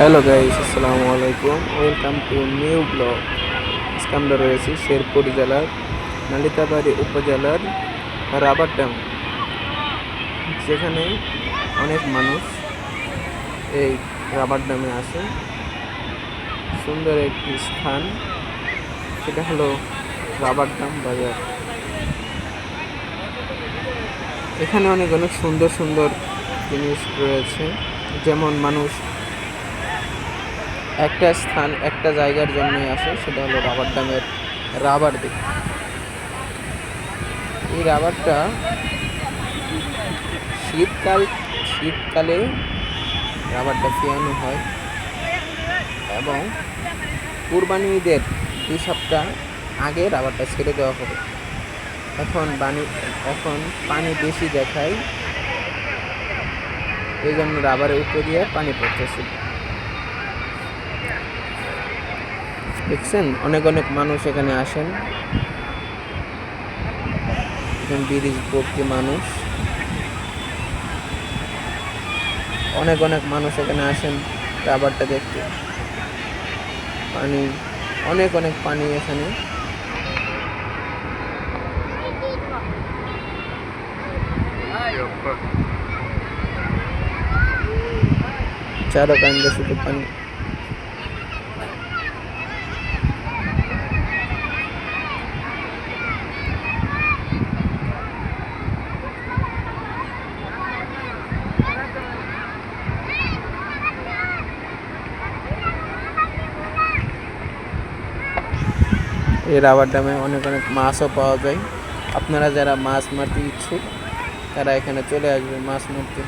Hello guys, আসসালামু আলাইকুম। Welcome to new blog. আজকে আমরা রয়েছি শেরপুর জেলার নালিতাবাড়ী উপজেলার রাবার ড্যাম, যেখানে অনেক মানুষ এই রাবার ড্যামে আসে। সুন্দর একটি স্থান, সেটা হলো রাবার ড্যাম বাজার। এখানে অনেক অনেক সুন্দর সুন্দর জিনিস রয়েছে, যেমন মানুষ একটা স্থান একটা জায়গার জন্যই আসে, সেটা হলো রাবার ড্যামের রাবার দেখতে। এই রাবারটা শীতকালে রাবারটা ফিয়ানো হয় এবং কুরবানি ঈদের 2 সপ্তাহ আগে রাবারটা ছেড়ে দেওয়া হবে। এখন পানি বেশি দেখায়, এই জন্য রাবারের উপরে দিয়ে পানি পড়তেছে। দেখছেন, অনেক অনেক মানুষ এখানে আসেন, ব্রিজ ভর্তি মানুষ, অনেক অনেক মানুষ এখানে আসেন রাবারটা দেখতে। পানি, অনেক অনেক পানি এখানে। চারকান্দে শুধু পানি। এই রাবার ড্যামে অনেক অনেক মাছও পাওয়া যায়। আপনারা যারা মাছ মারতে ইচ্ছুক, তারা এখানে চলে আসবে মাছ মারতে।